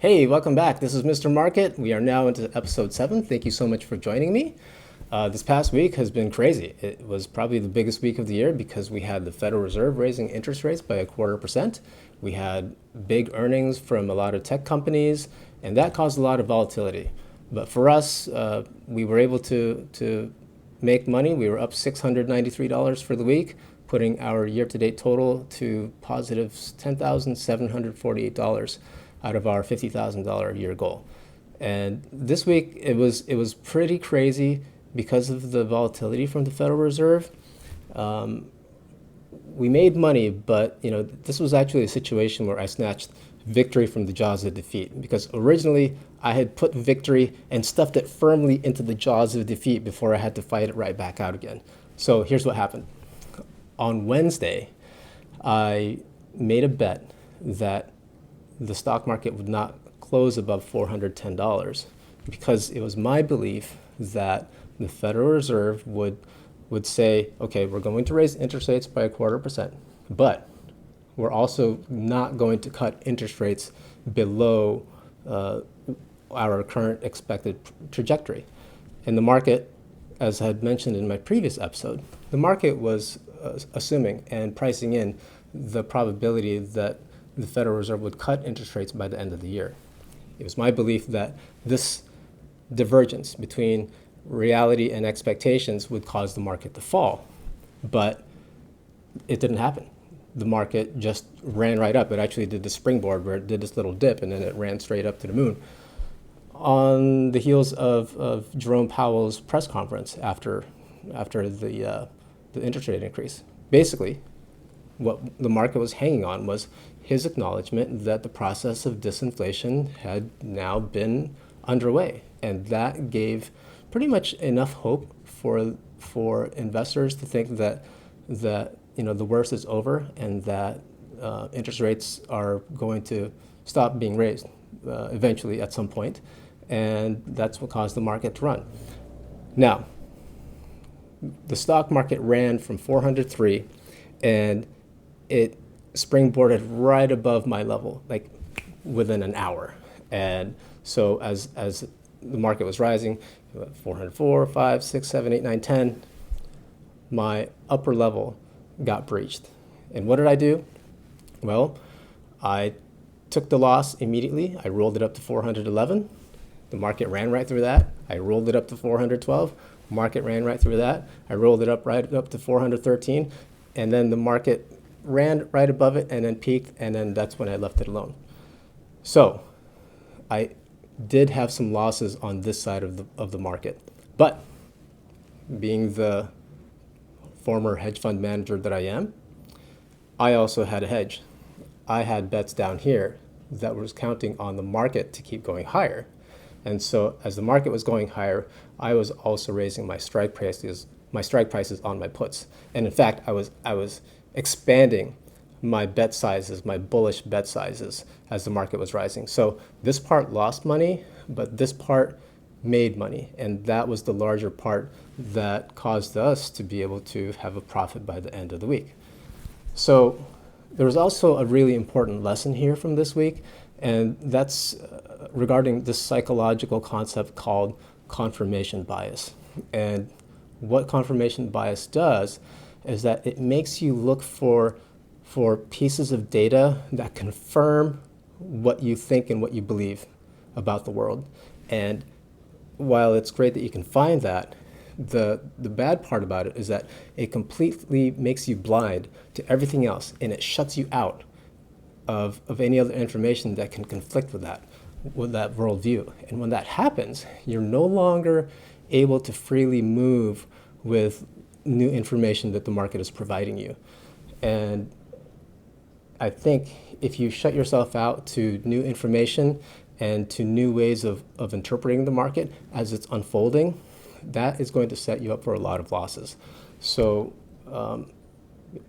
Hey, welcome back. This is Mr. Market. We are now into episode 7. Thank you so much for joining me. This past week has been crazy. It was probably the biggest week of the year because we had the Federal Reserve raising interest rates by 0.25%. We had big earnings from a lot of tech companies, and that caused a lot of volatility. But for us, we were able to make money. We were up $693 for the week, putting our year-to-date total to positive $10,748 out of our $50,000 a year goal. And this week it was pretty crazy because of the volatility from the Federal Reserve. We made money, but this was actually a situation where I snatched victory from the jaws of defeat, because originally I had put victory and stuffed it firmly into the jaws of defeat before I had to fight it right back out again. So here's what happened. On Wednesday, I made a bet that the stock market would not close above $410 because it was my belief that the Federal Reserve would say, okay, we're going to raise interest rates by 0.25%, but we're also not going to cut interest rates below our current expected trajectory. And the market, as I had mentioned in my previous episode, the market was assuming and pricing in the probability that the Federal Reserve would cut interest rates by the end of the year. It was my belief that this divergence between reality and expectations would cause the market to fall, but it didn't happen. The market just ran right up. It actually did the springboard where it did this little dip and then it ran straight up to the moon on the heels of Jerome Powell's press conference after the interest rate increase. Basically, what the market was hanging on was his acknowledgement that the process of disinflation had now been underway, and that gave pretty much enough hope for investors to think that the worst is over and that interest rates are going to stop being raised eventually at some point, and that's what caused the market to run. Now, the stock market ran from 403, and it springboarded right above my level, like within an hour. And so as the market was rising, 404, 5, 6, 7, 8, 9, 10, my upper level got breached. And what did I do? Well, I took the loss immediately. I rolled it up to 411. The market ran right through that. I rolled it up to 412. Market ran right through that. I rolled it up right up to 413. And then the market ran right above it and then peaked, and then that's when I left it alone. So I did have some losses on this side of the market, but being the former hedge fund manager that I am, I also had a hedge. I had bets down here that was counting on the market to keep going higher. And so as the market was going higher, I was also raising my strike prices on my puts. And in fact, I was expanding my bet sizes, my bullish bet sizes as the market was rising. So this part lost money, but this part made money. And that was the larger part that caused us to be able to have a profit by the end of the week. So there was also a really important lesson here from this week, and that's regarding this psychological concept called confirmation bias. And what confirmation bias does is that it makes you look for pieces of data that confirm what you think and what you believe about the world. And while it's great that you can find that, the bad part about it is that it completely makes you blind to everything else, and it shuts you out of any other information that can conflict with that worldview. And when that happens, you're no longer able to freely move with new information that the market is providing you. And I think if you shut yourself out to new information and to new ways of interpreting the market as it's unfolding, that is going to set you up for a lot of losses. So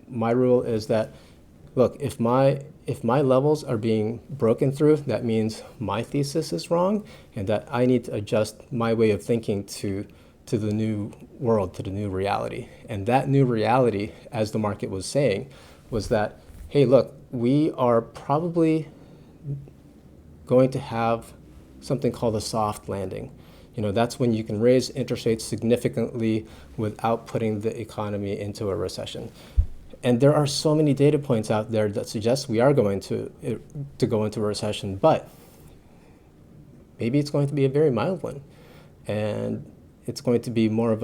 my rule is that, look, if my levels are being broken through, that means my thesis is wrong, and that I need to adjust my way of thinking to the new world, to the new reality. And that new reality, as the market was saying, was that, hey, look, we are probably going to have something called a soft landing. That's when you can raise interest rates significantly without putting the economy into a recession. And there are so many data points out there that suggest we are going to go into a recession, but maybe it's going to be a very mild one. And it's going to be more of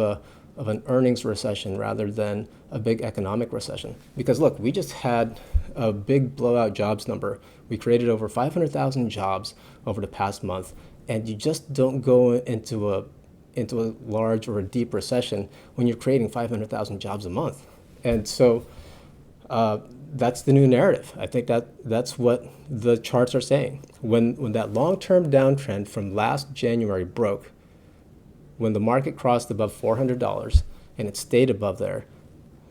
an earnings recession rather than a big economic recession. Because look, we just had a big blowout jobs number. We created over 500,000 jobs over the past month, and you just don't go into a large or a deep recession when you're creating 500,000 jobs a month. And so that's the new narrative. I think that's what the charts are saying. When that long-term downtrend from last January broke, when the market crossed above $400 and it stayed above there,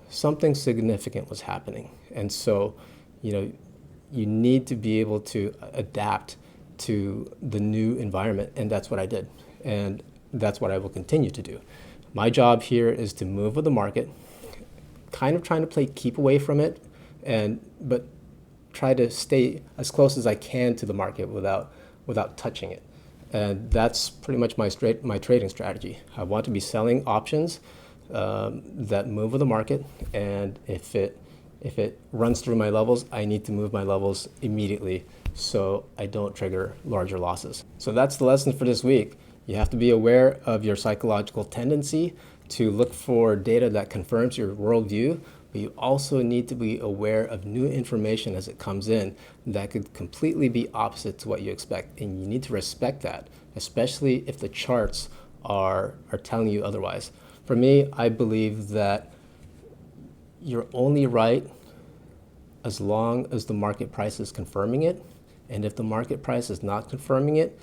something significant was happening. And so, you need to be able to adapt to the new environment, and that's what I did. And that's what I will continue to do. My job here is to move with the market, kind of trying to play keep away from it, but try to stay as close as I can to the market without touching it. And that's pretty much my trading strategy. I want to be selling options that move with the market, and if it runs through my levels, I need to move my levels immediately so I don't trigger larger losses. So that's the lesson for this week. You have to be aware of your psychological tendency to look for data that confirms your worldview, but you also need to be aware of new information as it comes in that could completely be opposite to what you expect. And you need to respect that, especially if the charts are telling you otherwise. For me, I believe that you're only right as long as the market price is confirming it. And if the market price is not confirming it,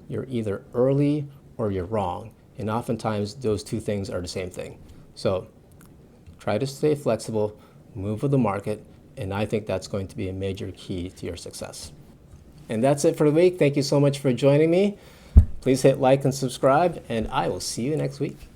you're either early or you're wrong. And oftentimes those two things are the same thing. So try to stay flexible, move with the market, and I think that's going to be a major key to your success. And that's it for the week. Thank you so much for joining me. Please hit like and subscribe, and I will see you next week.